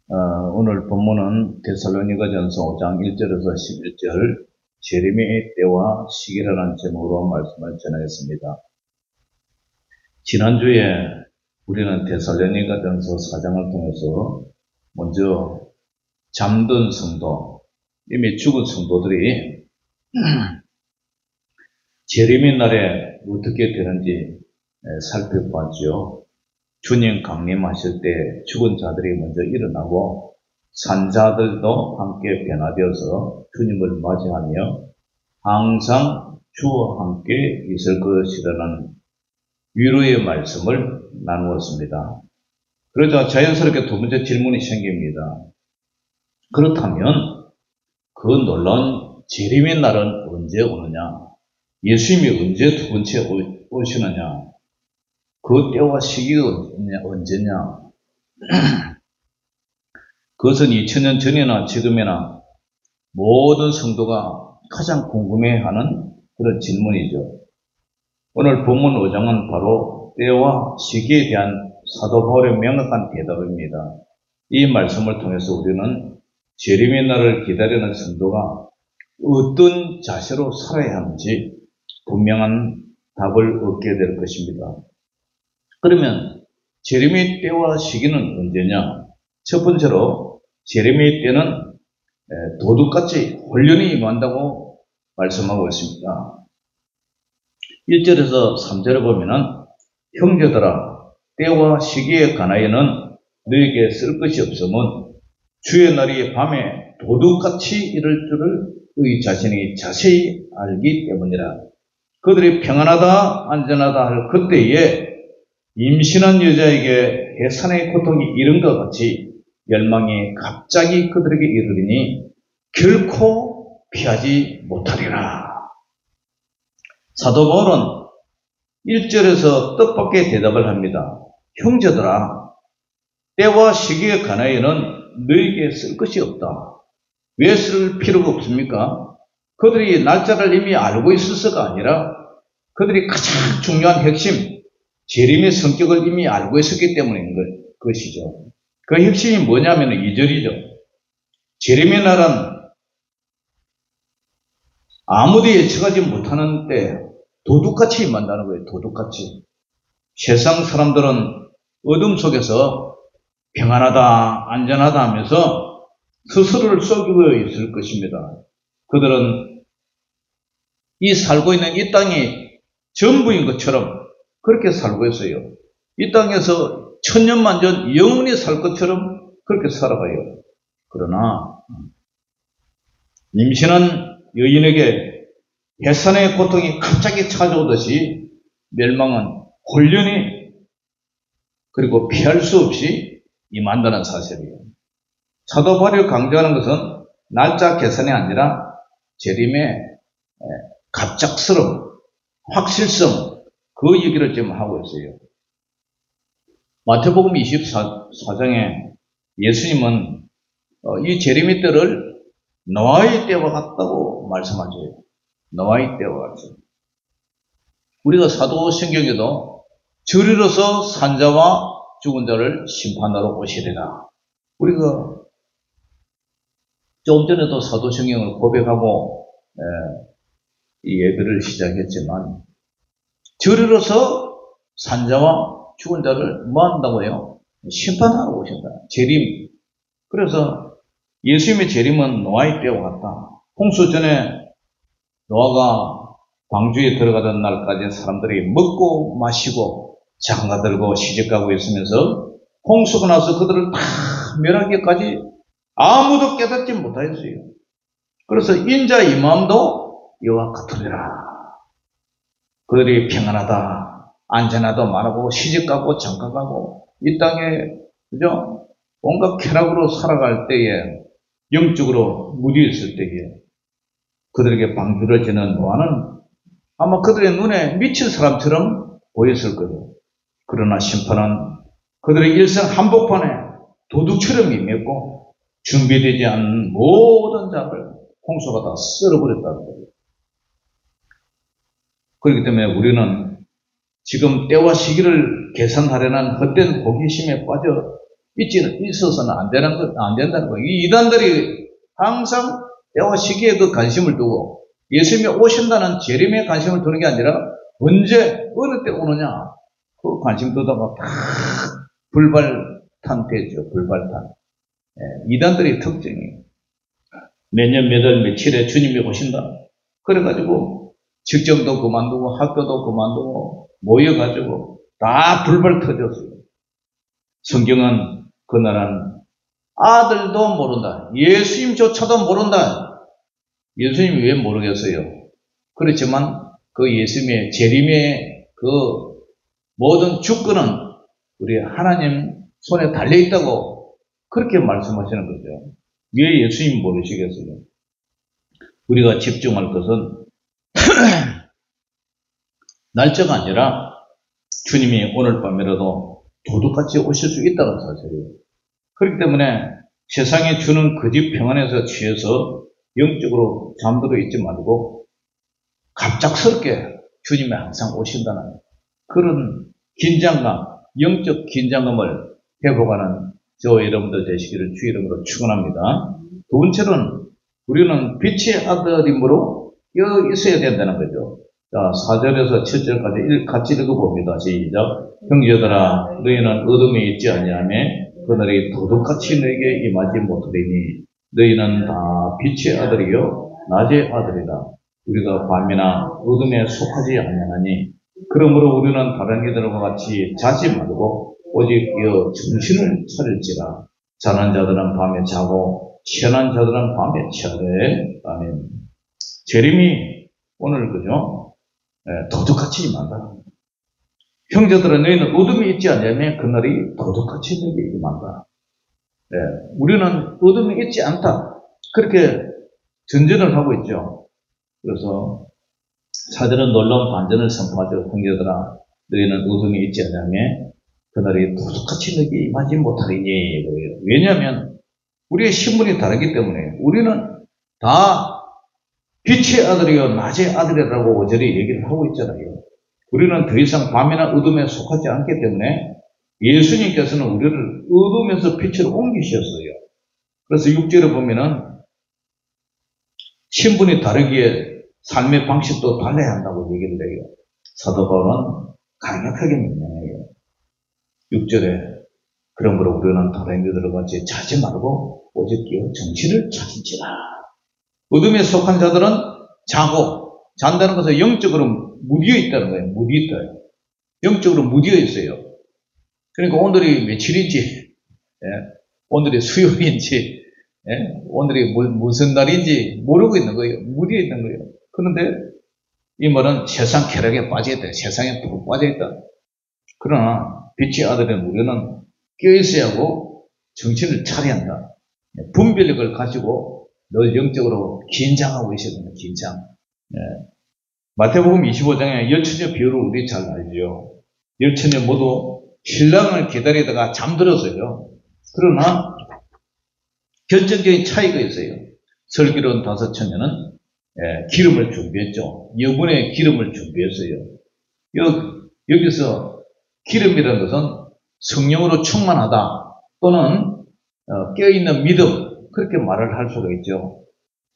오늘 본문은 데살로니가전서 5장 1절에서 11절 재림의 때와 시기라는 제목으로 말씀을 전하겠습니다. 지난주에 우리는 데살로니가전서 4장을 통해서 먼저 잠든 성도, 이미 죽은 성도들이 재림의 날에 어떻게 되는지 살펴봤죠. 주님 강림하실 때 죽은 자들이 먼저 일어나고 산자들도 함께 변화되어서 주님을 맞이하며 항상 주와 함께 있을 것이라는 위로의 말씀을 나누었습니다. 그러자 자연스럽게 두 번째 질문이 생깁니다. 그렇다면 그 놀라운 재림의 날은 언제 오느냐? 예수님이 언제 두 번째 오시느냐? 그 때와 시기가 언제냐? 그것은 2000년 전이나 지금이나 모든 성도가 가장 궁금해하는 그런 질문이죠. 오늘 본문 5장은 바로 때와 시기에 대한 사도 바울의 명확한 대답입니다. 이 말씀을 통해서 우리는 재림의 날을 기다리는 성도가 어떤 자세로 살아야 하는지 분명한 답을 얻게 될 것입니다. 그러면 재림의 때와 시기는 언제냐? 첫 번째로 재림의 때는 도둑같이 혼련이 임한다고 말씀하고 있습니다. 1절에서 3절에 보면은 형제들아 때와 시기에 관하여는 너에게 쓸 것이 없음은 주의 날이 밤에 도둑같이 이를 줄을 너희 자신이 자세히 알기 때문이라. 그들이 평안하다 안전하다 할 그때에 임신한 여자에게 해산의 고통이 이른 것 같이 멸망이 갑자기 그들에게 이르리니 결코 피하지 못하리라. 사도 바울은 1절에서 뜻밖의 대답을 합니다. 형제들아, 때와 시기에 관하여는 너에게 쓸 것이 없다. 왜 쓸 필요가 없습니까? 그들이 날짜를 이미 알고 있어서가 아니라 그들이 가장 중요한 핵심, 재림의 성격을 이미 알고 있었기 때문인 것이죠. 그 핵심이 뭐냐면 2절이죠. 재림의 날은 아무도 예측하지 못하는 때 도둑같이 임한다는 거예요. 도둑같이. 세상 사람들은 어둠 속에서 평안하다, 안전하다 하면서 스스로를 속이고 있을 것입니다. 그들은 이 살고 있는 이 땅이 전부인 것처럼 그렇게 살고 있어요. 이 땅에서 천년만년 영원히 살 것처럼 그렇게 살아가요. 그러나 임신한 여인에게 해산의 고통이 갑자기 찾아오듯이 멸망은 혼련히 그리고 피할 수 없이 임한다는 사실이에요. 사도 바울이 강조하는 것은 날짜 계산이 아니라 재림의 갑작스러움, 확실성, 그 얘기를 지금 하고 있어요. 마태복음 24장에 예수님은 이 재림의 때를 노아의 때와 같다고 말씀하죠. 노아의 때와 같죠. 우리가 사도신경에도 저리로서 산자와 죽은 자를 심판하러 오시리라. 우리가 조금 전에도 사도신경을 고백하고 이 예배를 시작했지만 저리로서 산자와 죽은 자를 뭐 한다고요? 심판하러 오신다. 재림. 그래서 예수님의 재림은 노아의 때와 같다. 홍수 전에 노아가 광주에 들어가던 날까지 사람들이 먹고 마시고 장가들고 시집가고 있으면서 홍수가 나서 그들을 다 멸하기까지 아무도 깨닫지 못하였어요. 그래서 인자 임함도 이와 같으리라. 그들이 평안하다, 안전하다 말하고 시집가고 장가가고 이 땅에 그죠? 온갖 쾌락으로 살아갈 때에 영적으로 무디했을 때에 그들에게 방주를 지는 노아는 아마 그들의 눈에 미친 사람처럼 보였을 거예요. 그러나 심판은 그들의 일생 한복판에 도둑처럼 임했고 준비되지 않은 모든 자를 홍수가 다 쓸어버렸다는 거예요. 그렇기 때문에 우리는 지금 때와 시기를 계산하려는 헛된 호기심에 빠져 있어서는 안 된다는 거예요. 이 이단들이 항상 때와 시기에 그 관심을 두고 예수님이 오신다는 재림에 관심을 두는 게 아니라 언제, 어느 때 오느냐, 그 관심 두다가 다 불발탄 되죠. 불발탄. 이단들의 특징이 몇 년, 몇 월, 며칠에 주님이 오신다. 그래가지고 직장도 그만두고 학교도 그만두고 모여가지고 다 불발 터졌어요. 성경은 그날은 아들도 모른다. 예수님조차도 모른다. 예수님이 왜 모르겠어요? 그렇지만 그 예수님의 재림의 그 모든 주권은 우리 하나님 손에 달려있다고 그렇게 말씀하시는 거죠. 왜 예수님 모르시겠어요? 우리가 집중할 것은 날짜가 아니라 주님이 오늘 밤이라도 도둑같이 오실 수 있다는 사실이에요. 그렇기 때문에 세상에 주는 거짓 평안에서 취해서 영적으로 잠들어 있지 말고 갑작스럽게 주님이 항상 오신다는 그런 긴장감, 영적 긴장감을 회복하는 저 여러분들 되시기를 주 이름으로 축원합니다. 두 번째는 우리는 빛의 아들임으로 있어야 된다는 거죠. 자, 4절에서 7절까지 같이 읽어봅니다. 시작. 형제들아, 너희는 어둠에 있지 아니하며 그날이 도둑같이 너에게 임하지 못하리니 너희는 다 빛의 아들이요 낮의 아들이다. 우리가 밤이나 어둠에 속하지 아니하니 그러므로 우리는 다른 이들과 같이 자지 말고 오직 정신을 차릴지라. 자는 자들은 밤에 자고 취한 자들은 밤에 취하되. 아멘. 재림이 오늘 그죠? 도둑같이 임한다. 형제들아, 너희는 어둠에 있지 않냐면 그날이 도둑같이 너에게 임한다. 우리는 어둠에 있지 않다. 그렇게 전전을 하고 있죠. 그래서 사절은 놀라운 반전을 선포하죠. 형제들아, 너희는 어둠에 있지 않냐면 그날이 도둑같이 너에게 임하지 못하리니. 왜냐하면 우리의 신분이 다르기 때문에 우리는 다 빛의 아들이요 낮의 아들이라고 어저리 얘기를 하고 있잖아요. 우리는 더 이상 밤이나 어둠에 속하지 않기 때문에 예수님께서는 우리를 어둠에서 빛으로 옮기셨어요. 그래서 6절에 보면은 신분이 다르기에 삶의 방식도 달라야 한다고 얘기를 해요. 사도 바울은 강력하게 명령해요. 6절에 그러므로 우리는 다른 이들과 같이 자지 말고 오직 정신을 차린지라. 어둠에 속한 자들은 자고, 잔다는 것은 영적으로 무디어 있다는 거예요. 무디어 있다. 영적으로 무디어 있어요. 그러니까 오늘이 며칠인지, 오늘이 수요일인지, 오늘이 무슨 날인지 모르고 있는 거예요. 무디어 있는 거예요. 그런데 이 말은 세상 쾌락에 빠져있다. 세상에 푹 빠져있다. 그러나 빛의 아들인 우리는 깨어있어야 하고 정신을 차려야 한다. 분별력을 가지고 늘 영적으로 긴장하고 있어야 된다. 긴장. 마태복음 25장에 열처녀 비유를 우리 잘 알죠. 열처녀 모두 신랑을 기다리다가 잠들었어요. 그러나 결정적인 차이가 있어요. 슬기로운 다섯 처녀는 기름을 준비했죠. 여분의 기름을 준비했어요. 여기서 기름이라는 것은 성령으로 충만하다 또는 깨어있는 믿음, 그렇게 말을 할 수가 있죠.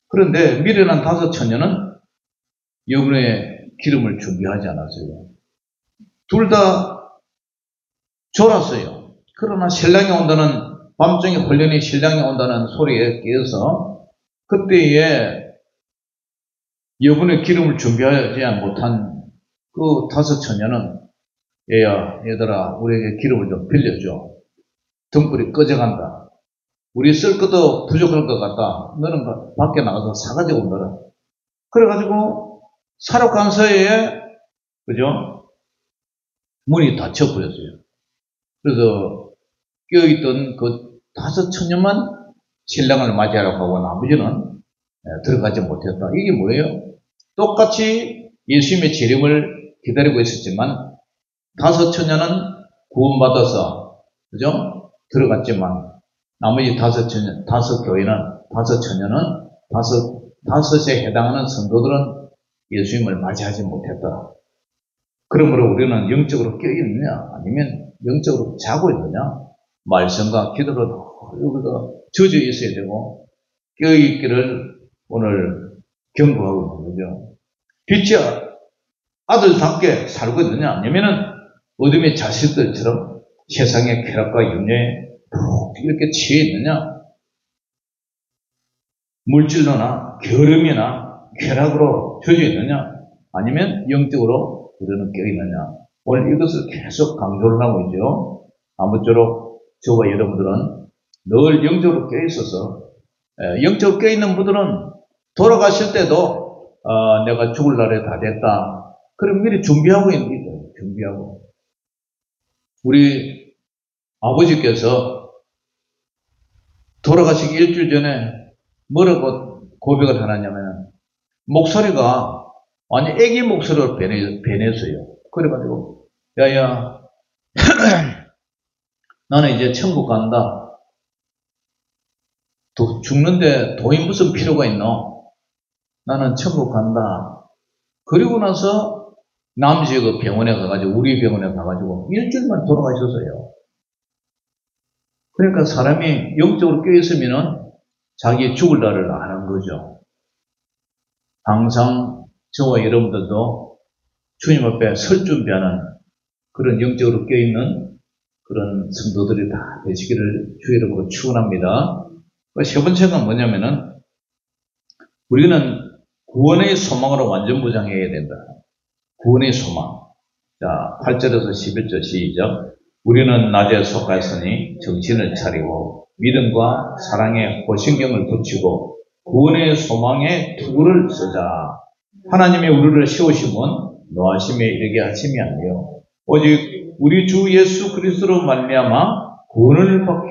그런데 미련한 다섯 처녀는 여분의 기름을 준비하지 않았어요. 둘 다 졸았어요. 그러나 신랑이 온다는, 밤중에 홀연히 신랑이 온다는 소리에 깨어서 그때에 여분의 기름을 준비하지 못한 그 다섯 처녀는 얘들아, 우리에게 기름을 좀 빌려줘. 등불이 꺼져간다. 우리 쓸 것도 부족할 것 같다. 너는 밖에 나가서 사가지고 온다라. 그래가지고 사러 간 사이에 그죠? 문이 닫혀버렸어요. 그래서 깨어있던 그 다섯 처녀만 신랑을 맞이하려고 하고 나머지는 들어가지 못했다. 이게 뭐예요? 똑같이 예수님의 재림을 기다리고 있었지만 다섯 처녀는 구원받아서 그죠? 들어갔지만 나머지 다섯 교회는 다섯 처녀는 다섯에 해당하는 성도들은 예수님을 맞이하지 못했다. 그러므로 우리는 영적으로 깨어있느냐 아니면 영적으로 자고 있느냐, 말씀과 기도로 우리가 젖어 있어야 되고 깨어있기를 오늘 경고하고 있는 거죠. 빛이 아들답게 살고 있느냐 아니면은 어둠의 자식들처럼 세상의 쾌락과 염려에 푹 이렇게 취해 있느냐, 물질로나 게으름이나 쾌락으로 젖어 있느냐 아니면 영적으로 우리는 깨어 있느냐. 오늘 이것을 계속 강조를 하고 있죠. 아무쪼록 저와 여러분들은 늘 영적으로 깨어 있어서, 영적으로 깨어 있는 분들은 돌아가실 때도 내가 죽을 날에 다 됐다, 그럼 미리 준비하고 있는 거예요. 준비하고. 우리 아버지께서 돌아가시기 일주일 전에 뭐라고 고백을 하냐면, 목소리가 완전 애기 목소리로 변했어요. 그래가지고, 야야, 나는 이제 천국 간다. 죽는데 돈이 무슨 필요가 있노? 나는 천국 간다. 그리고 나서 남지의 그 병원에 가가지고, 우리 병원에 가가지고 일주일만 돌아가셨어요. 그러니까 사람이 영적으로 깨어있으면은 자기 죽을 날을 아는 거죠. 항상 저와 여러분들도 주님 앞에 설 준비하는 그런 영적으로 깨어있는 그런 성도들이 다 되시기를 주의 이름으로 축원합니다. 세 번째가 뭐냐면은, 우리는 구원의 소망으로 완전 무장해야 된다. 구원의 소망. 자, 8절에서 11절 시작. 우리는 낮에 속하였으니 정신을 차리고 믿음과 사랑에 호신경을 붙이고 구원의 소망에 투구를 쓰자. 하나님의 우리를 세우심은 노하심에 이르게 하심이 아니요 오직 우리 주 예수 그리스도로 말미암아 구원을 받게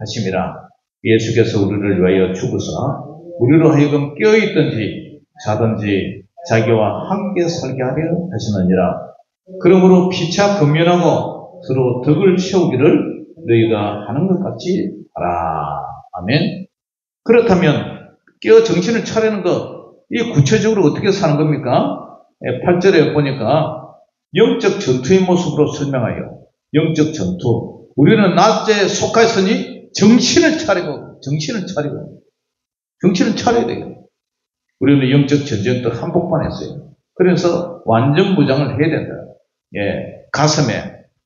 하심이라. 예수께서 우리를 위하여 죽으사 우리로 하여금 깨어있든지 자든지 자기와 함께 살게 하려 하시느니라. 그러므로 피차 근면하고 서로 덕을 세우기를 너희가 하는 것 같이 하라. 아멘. 그렇다면 깨어 정신을 차리는 것, 이 구체적으로 어떻게 사는 겁니까? 8절에 보니까 영적 전투의 모습으로 설명하여, 영적 전투. 우리는 낮에 속하였으니 정신을 차려야 돼요. 우리는 영적 전쟁도 한복판 했어요. 그래서 완전 무장을 해야 된다.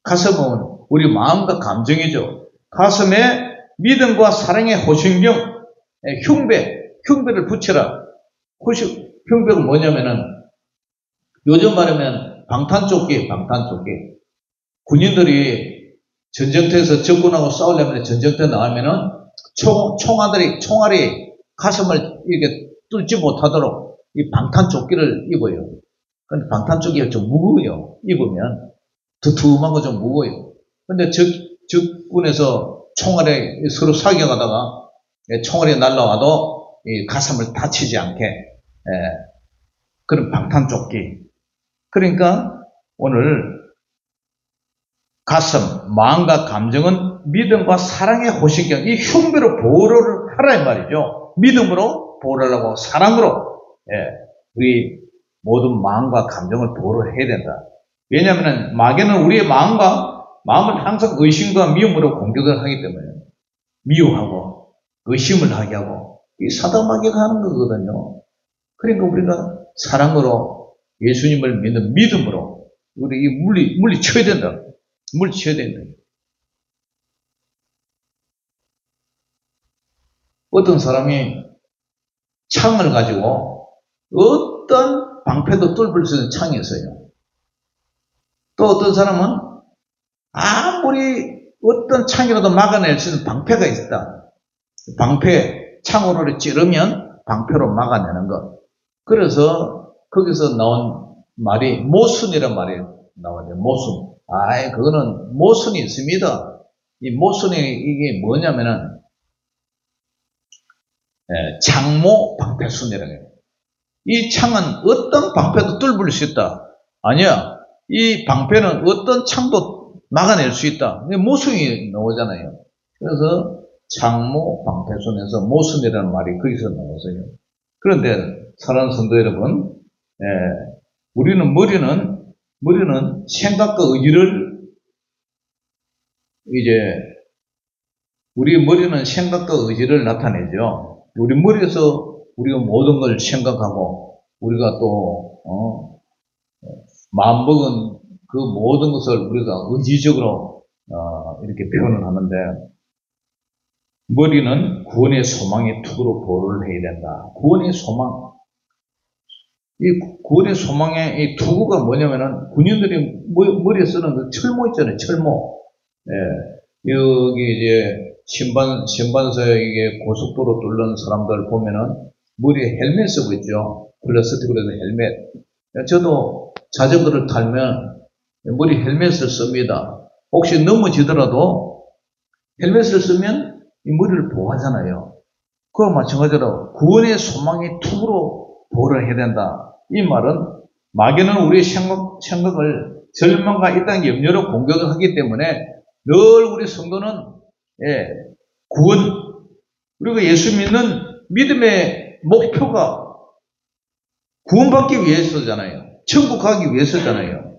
가슴은 우리 마음과 감정이죠. 가슴에 믿음과 사랑의 호신경, 흉배를 붙여라. 흉배가 뭐냐면은, 요즘 말하면 방탄조끼. 군인들이 전쟁터에서 적군하고 싸우려면 전쟁터에 나가면은 총알이 가슴을 이렇게 뚫지 못하도록 이 방탄조끼를 입어요. 근데 방탄조끼가 좀 무거워요. 입으면 두툼하고 좀 무거워요. 근데 적군에서 총알에 서로 사격하다가 총알이 날라와도 이 가슴을 다치지 않게 그런 방탄조끼. 그러니까 오늘 가슴, 마음과 감정은 믿음과 사랑의 호신경, 이 흉배로 보호를 하라 이 말이죠. 믿음으로 보호를 하고 사랑으로 우리 모든 마음과 감정을 보호를 해야 된다. 왜냐하면 마귀는 우리의 마음을 항상 의심과 미움으로 공격을 하기 때문에, 미워하고 의심을 하게 하고, 이 사단 마귀가 하는 거거든요. 그러니까 우리가 사랑으로 예수님을 믿는 믿음으로 우리 이 물리쳐야 된다. 어떤 사람이 창을 가지고 어떤 방패도 뚫을 수 있는 창이 있어요. 또 어떤 사람은 아무리 어떤 창이라도 막아낼 수 있는 방패가 있다. 창으로 찌르면 방패로 막아내는 것. 그래서 거기서 나온 말이 모순이란 말이 나와요. 모순. 그거는 모순이 있습니다. 이 모순이 이게 뭐냐면은 창모 방패순이라는 거예요. 이 창은 어떤 방패도 뚫을 수 있다. 아니야. 이 방패는 어떤 창도 막아낼 수 있다. 모순이 나오잖아요. 그래서 창모 방패순에서 모순이라는 말이 거기서 나왔어요. 그런데 사랑하는 성도 여러분, 우리는 머리는 생각과 의지를 이제 우리 머리는 생각과 의지를 나타내죠. 우리 머리에서 우리가 모든 걸 생각하고 우리가 또 마음먹은 그 모든 것을 우리가 의지적으로 이렇게 표현을 하는데, 머리는 구원의 소망의 투구로 보호를 해야 된다. 구원의 소망. 이 구원의 소망의 이 투구가 뭐냐면은, 군인들이 머리에 쓰는 그 철모 있잖아요, 철모. 예, 여기 이제 신반서에 이게 고속도로 뚫는 사람들 보면은 머리에 헬멧 쓰고 있죠. 플라스틱으로 된 헬멧. 저도 자전거를 타면 머리 헬멧을 씁니다. 혹시 넘어지더라도 헬멧을 쓰면 이 머리를 보호하잖아요. 그와 마찬가지로 구원의 소망의 투구로 보호를 해야 된다. 이 말은 마귀는 우리의 생각을 절망과 이 땅의 염려로 공격을 하기 때문에 늘 우리 성도는 구원, 우리가 예수 믿는 믿음의 목표가 구원받기 위해서잖아요. 천국 가기 위해서잖아요.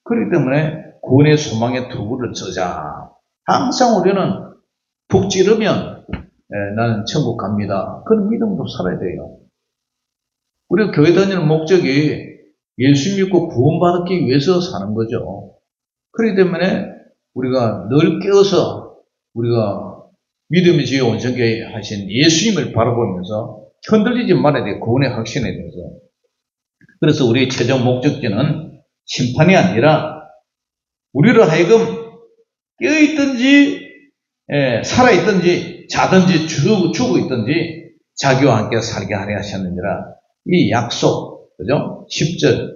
그렇기 때문에 구원의 소망의 투구를 쓰자. 항상 우리는 북 찌르면 나는 천국 갑니다. 그런 믿음도 살아야 돼요. 우리가 교회 다니는 목적이 예수 믿고 구원받기 위해서 사는 거죠. 그렇기 때문에 우리가 늘 깨어서 우리가 믿음의 주여 온전케 하신 예수님을 바라보면서 흔들리지 말아야 돼요. 구원의 확신에 대해서. 그래서 우리의 최종 목적지는 심판이 아니라 우리로 하여금 깨어있든지 살아있든지 자든지 죽어 있든지 자기와 함께 살게 하려 하셨느니라. 이 약속, 그죠? 10절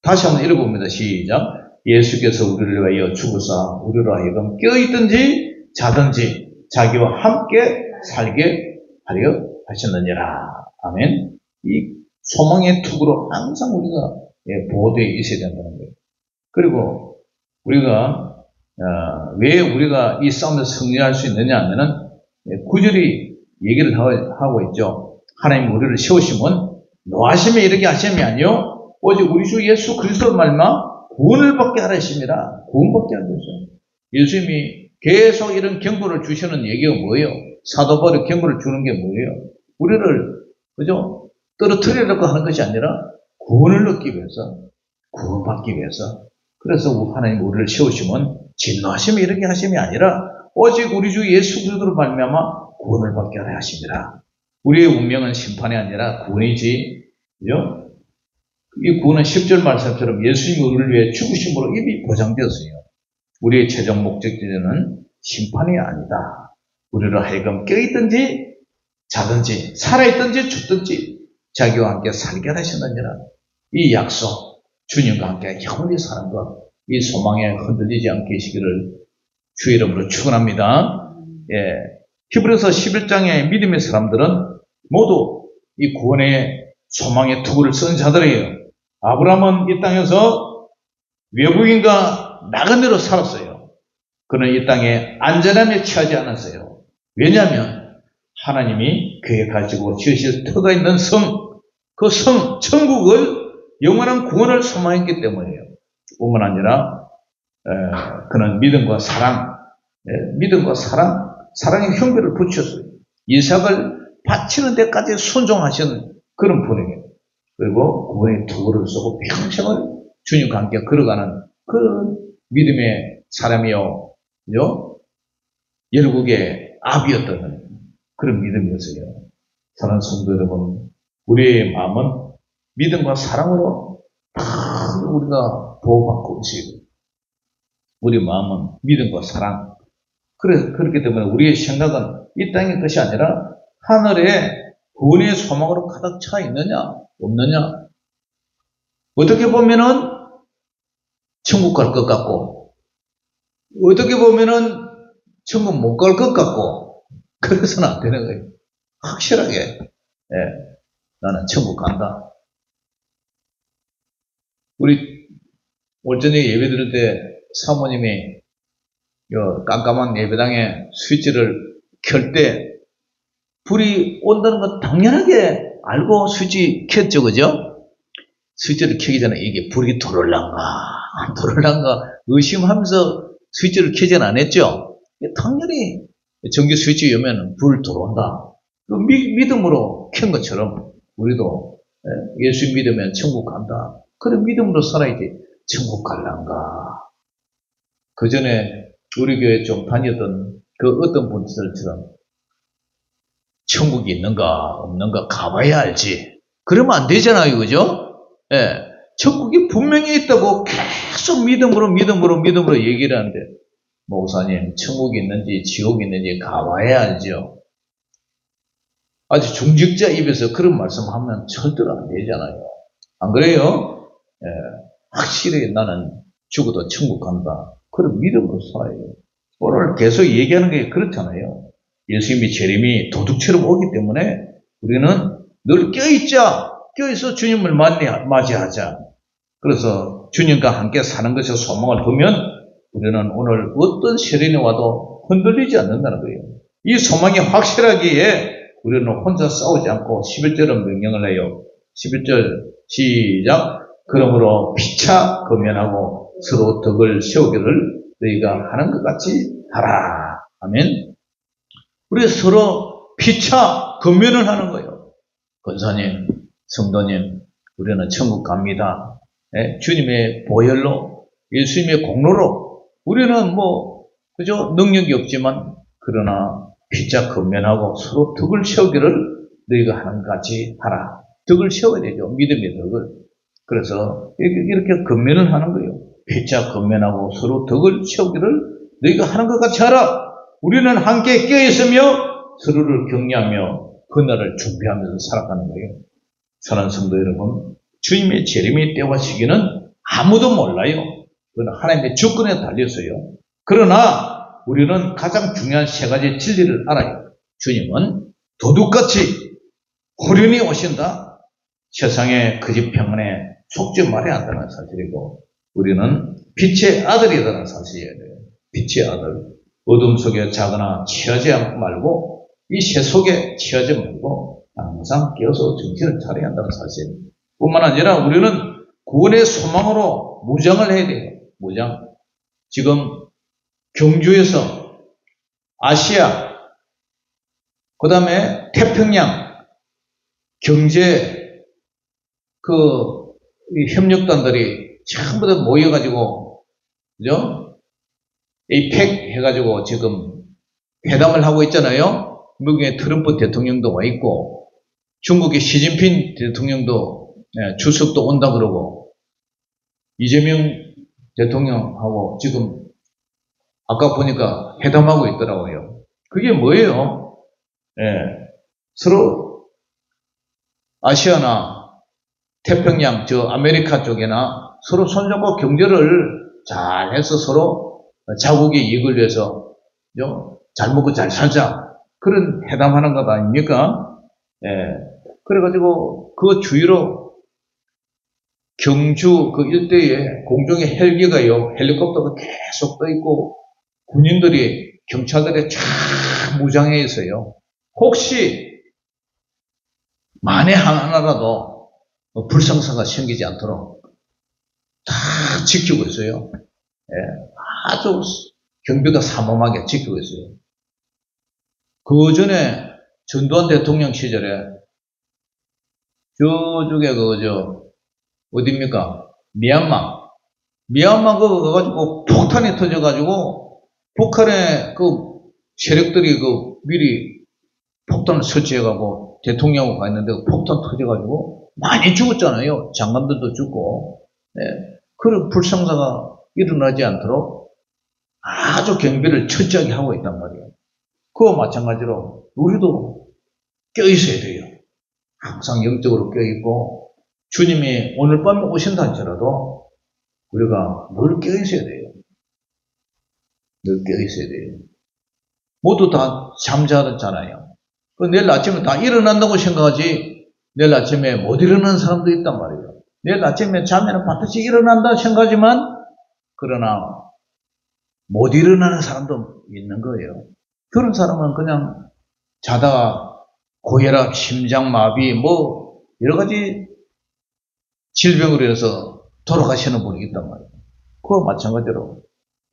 다시 한번 읽어봅니다. 시작. 예수께서 우리를 위하여 죽으사 우리로 하여금 깨어있든지 자든지 자기와 함께 살게 하려 하셨느니라. 아멘. 이 소망의 투구로 항상 우리가 보호되어 있어야 된다는 거예요. 그리고 우리가 왜 우리가 이 싸움에서 승리할 수 있느냐 하면은 9절이 얘기를 하고 있죠. 하나님 우리를 세우시면 노하심에 이르게 하심이 아니요 오직 우리 주 예수 그리스도 말마 구원을 받게 하라 하십니다. 구원받게 하는 거죠. 예수님이 계속 이런 경고를 주시는 얘기가 뭐예요? 사도 바울이 경고를 주는 게 뭐예요? 우리를 그죠? 떨어뜨리려고 하는 것이 아니라 구원을 얻기 위해서, 구원받기 위해서. 그래서 하나님 우리를 세우시면 진노하심에 이르게 하심이 아니라 오직 우리 주 예수 그리스도로 말미암아 구원을 받게 하라 하십니다. 우리의 운명은 심판이 아니라 구원이지. 그죠? 이 구원은 10절 말씀처럼 예수님이 우리를 위해 죽으심으로 이미 보장되었어요. 우리의 최종 목적지는 심판이 아니다. 우리를 하여금 깨어있든지 자든지 살아있든지 죽든지 자기와 함께 살게 하셨느니라. 이 약속, 주님과 함께 영원히 사는 것, 이 소망에 흔들리지 않게 하시기를 주의 이름으로 축원합니다. 히브리서 11장의 믿음의 사람들은 모두 이 구원의 소망의 투구를 쓴 자들이에요. 아브라함은 이 땅에서 외국인과 나그네로 살았어요. 그는 이 땅에 안전함에 취하지 않았어요. 왜냐하면 하나님이 그에 가지고 지으실 터가 있는 성, 그 성, 천국을 영원한 구원을 소망했기 때문이에요. 뿐만 아니라 그는 믿음과 사랑, 사랑의 형배를 붙였어요. 이삭을 바치는 데까지 순종하신 그런 분이에요. 그리고 구원의 투구를 쓰고 평생을 주님과 함께 걸어가는 그런 믿음의 사람이요. 그죠? 열국의 아비였던 그런 믿음이었어요. 사랑하는 성도 여러분, 우리의 마음은 믿음과 사랑으로 다 우리가 보호받고 있어요. 우리 마음은 믿음과 사랑. 그렇기 때문에 우리의 생각은 이 땅의 것이 아니라 하늘에 구원의 소망으로 가득 차 있느냐, 없느냐. 어떻게 보면은 천국 갈 것 같고, 어떻게 보면은 천국 못 갈 것 같고, 그래서는 안 되는 거예요. 확실하게, 나는 천국 간다. 우리 올 저녁에 예배 드릴 때 사모님이 요 깜깜한 예배당에 스위치를 켤 때 불이 온다는 건 당연하게 알고 스위치 켰죠, 그죠? 스위치를 켜기 전에 이게 불이 들어올란가, 안 들어올란가 의심하면서 스위치를 켜진 안 했죠? 당연히 전기 스위치 열면 불 들어온다. 그 믿음으로 켠 것처럼 우리도 예수 믿으면 천국 간다. 그런 믿음으로 살아야지 천국 갈란가. 그 전에 우리 교회 좀 다녔던 그 어떤 분들처럼 천국이 있는가 없는가 가봐야 알지. 그러면 안 되잖아요. 그죠? 예. 천국이 분명히 있다고 계속 믿음으로 얘기를 하는데, 목사님, 천국이 있는지 지옥이 있는지 가봐야 알죠. 아주 중직자 입에서 그런 말씀하면 절대로 안 되잖아요. 안 그래요? 예. 확실히 나는 죽어도 천국 간다. 그런 믿음으로 살아요. 오늘 계속 얘기하는 게 그렇잖아요. 예수님이 재림이 도둑처럼 오기 때문에 우리는 늘 껴있자. 껴있어 주님을 맞이하자. 그래서 주님과 함께 사는 것에 소망을 두면 우리는 오늘 어떤 시련이 와도 흔들리지 않는다는 거예요. 이 소망이 확실하기에 우리는 혼자 싸우지 않고 11절은 명령을 해요. 11절 시작. 그러므로 피차 금연하고 서로 덕을 세우기를 너희가 하는 것 같이 하라. 아멘. 우리 서로 피차 금연을 하는 거예요. 권사님, 성도님, 우리는 천국 갑니다. 주님의 보혈로, 예수님의 공로로 우리는 그죠? 능력이 없지만 그러나 피차 금연하고 서로 덕을 세우기를 너희가 하는 것 같이 하라. 덕을 세워야 되죠. 믿음의 덕을. 그래서 이렇게 금연을 하는 거예요. 피차 금연하고 서로 덕을 세우기를 너희가 하는 것 같이 하라. 우리는 함께 껴있으며 서로를 격려하며 그날을 준비하면서 살아가는 거예요. 사랑하는 성도 여러분, 주님의 재림의 때와 시기는 아무도 몰라요. 그건 하나님의 주권에 달렸어요. 그러나 우리는 가장 중요한 세 가지 진리를 알아요. 주님은 도둑같이 호련히 오신다. 세상의 거짓 평안에 속지 말아야 한다는 사실이고, 우리는 빛의 아들이라는 사실이에요. 빛의 아들. 어둠 속에 자거나 취하지 말고, 이 새 속에 취하지 말고 항상 깨어서 정신을 차려야 한다는 사실. 뿐만 아니라 우리는 구원의 소망으로 무장을 해야 돼요. 무장. 지금 경주에서 아시아, 그 다음에 태평양 경제 협력단들이 전부 다 모여가지고, 그죠? 에이펙 해가지고 지금 회담을 하고 있잖아요. 미국의 트럼프 대통령도 와 있고, 중국의 시진핑 대통령도 주석도 온다 그러고, 이재명 대통령하고 지금 아까 보니까 회담하고 있더라고요. 그게 뭐예요? 서로 아시아나 태평양, 아메리카 쪽이나 서로 손잡고 경제를 잘 해서 서로 자국의 이익을 위해서 잘 먹고 잘 살자. 그런 회담하는 것 아닙니까? 그래가지고 그 주위로 경주 그 일대에 공중에 헬기가요, 헬리콥터가 계속 떠 있고 군인들이, 경찰들이 쫙 무장해 있어요. 혹시 만에 하나라도 불상사가 생기지 않도록 다 지키고 있어요. 아주 경비가 삼엄하게 지키고 있어요. 그 전에 전두환 대통령 시절에 저쪽에 어딥니까? 미얀마 그거 가가지고 폭탄이 터져가지고 북한의 그 세력들이 미리 폭탄을 설치해가고 대통령하고 가 있는데 폭탄 터져가지고 많이 죽었잖아요. 장관들도 죽고. 그런 불상사가 일어나지 않도록 아주 경비를 철저하게 하고 있단 말이에요. 그와 마찬가지로 우리도 껴있어야 돼요. 항상 영적으로 껴있고, 주님이 오늘 밤에 오신다 할지라도 우리가 늘 껴있어야 돼요. 늘 껴있어야 돼요. 모두 다 잠자잖아요. 내일 아침에 다 일어난다고 생각하지, 내일 아침에 못 일어나는 사람도 있단 말이에요. 내일 아침에 자면 반드시 일어난다 생각하지만, 그러나 못 일어나는 사람도 있는 거예요. 그런 사람은 그냥 자다가 고혈압, 심장마비, 여러 가지 질병으로 인해서 돌아가시는 분이 있단 말이에요. 그와 마찬가지로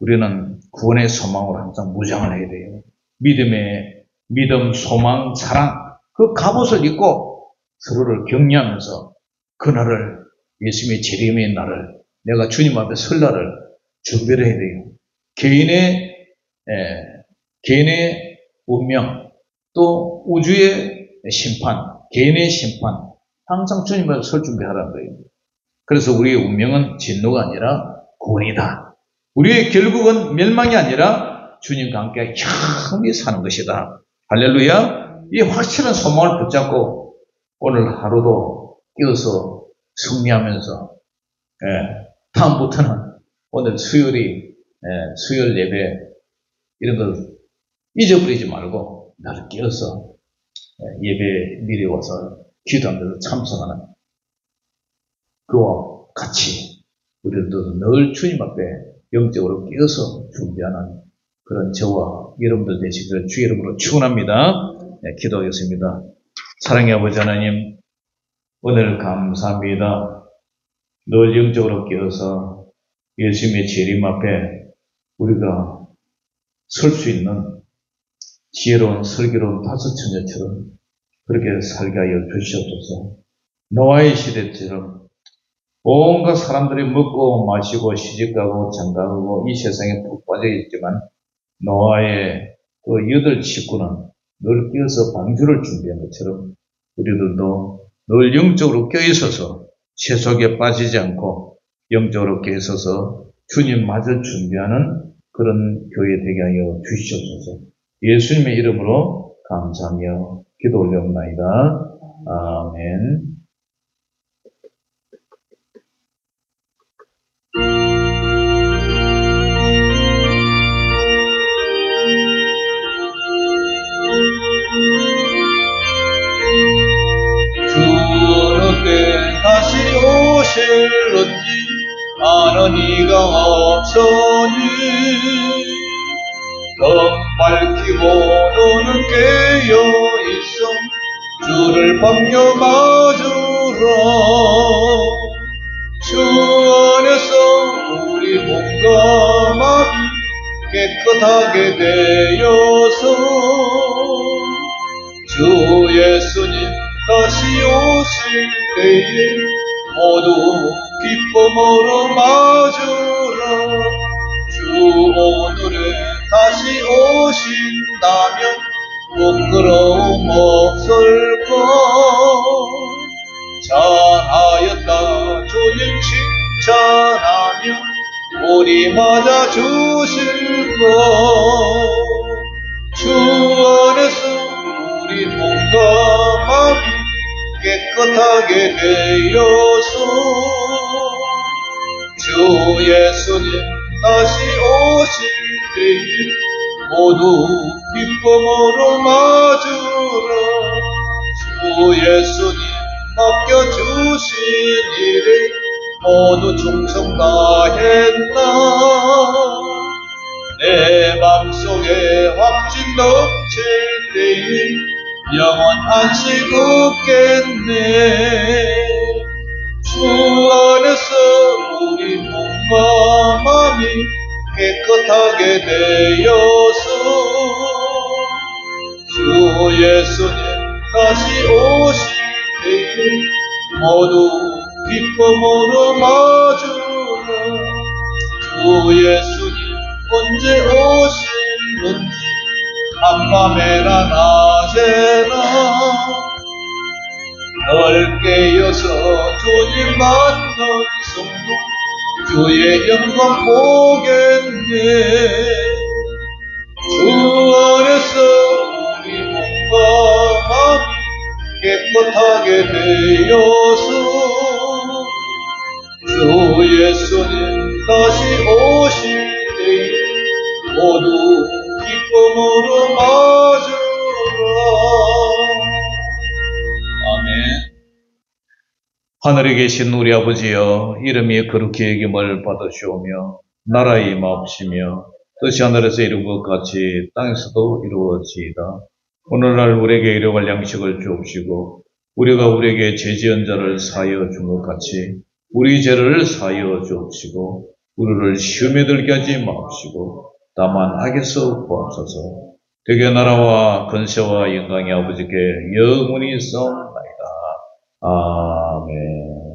우리는 구원의 소망으로 항상 무장을 해야 돼요. 믿음, 소망, 사랑, 그 갑옷을 입고 서로를 격려하면서 그날을, 예수님의 재림의 날을, 내가 주님 앞에 설 날을 준비를 해야 돼요. 개인의 운명, 또 우주의 심판, 개인의 심판, 항상 주님 앞에 설 준비하라는 거예요. 그래서 우리의 운명은 진노가 아니라 구원이다. 우리의 결국은 멸망이 아니라 주님과 함께 영원히 사는 것이다. 할렐루야. 이 확실한 소망을 붙잡고 오늘 하루도 깨어서 승리하면서 다음부터는 오늘 수요일 예배 이런 걸 잊어버리지 말고 나를 깨어서 예배 미리 와서 기도하면서 참석하는 그와 같이 우리도 늘 주님 앞에 영적으로 깨어서 준비하는 그런 저와 여러분들 되시기를 주의 이름으로 축원합니다. 기도하겠습니다. 사랑의 아버지 하나님, 오늘 감사합니다. 늘 영적으로 깨어서 예수님의 재림 앞에 우리가 설 수 있는 지혜로운 슬기로운 다섯 처녀처럼 그렇게 살게 하여 주시옵소서. 노아의 시대처럼 온갖 사람들이 먹고 마시고 시집가고 장가가고 이 세상에 푹 빠져 있지만 노아의 그 8 식구는 늘 깨어서 방주를 준비한 것처럼 우리들도 늘 영적으로 껴있어서 세속에 빠지지 않고 영적으로 껴있어서 주님 마저 준비하는 그런 교회 되게 하여 주시옵소서. 예수님의 이름으로 감사하며 기도 올려옵나이다. 아멘. 주는 때 다시 오실런지 아는 이가 없으니 더 밝히고 너는 깨어있어 주를 반겨 맞으라. 주 안에서 우리 몸과 마음이 깨끗하게 되어서 주 예수님 다시 오실 때에 모두 기쁨으로 맞으라. 주 오늘에 다시 오신다면 부끄러움 없을까. 잘하였다 주님 칭찬하며 우리 맞아 주실까. 주 안에서 우리 몸과 마음이 깨끗하게 되어서 주 예수님 다시 오실 때에 모두 기쁨으로 맞으라. 주 예수님 맡겨주신 일에 모두 충성 다했나. 내 맘속에 확신 넘칠 때에 영원 안식 없겠네. 주 안에서 우리 몸과 마음이 깨끗하게 되어서 주 예수님 다시 오실 때에 모두 기쁨으로 맞으라. 주 예수님 언제 오실는지 한밤에나 낮에나 널 깨어서 주님 만난 성도 주의 영광 보겠네. 주 안에서 우리 몸과 마음이 깨끗하게 되어서 주 예수님 다시 오실 때에 모두 기쁨으로 맞으라. 아멘. 하늘에 계신 우리 아버지여, 이름이 거룩히 여김을 받으시오며 나라의 임하옵시며 뜻이 하늘에서 이룬 것 같이 땅에서도 이루어지이다. 오늘날 우리에게 일용할 양식을 주옵시고 우리가 우리에게 죄 지은 자를 사하여 준 것 같이 우리 죄를 사하여 주옵시고 우리를 시험에 들게 하지 마옵시고 다만 악에서 구하옵소서. 되게 나라와 건세와 영광이 아버지께 영원히 있사옵나이다. 아멘.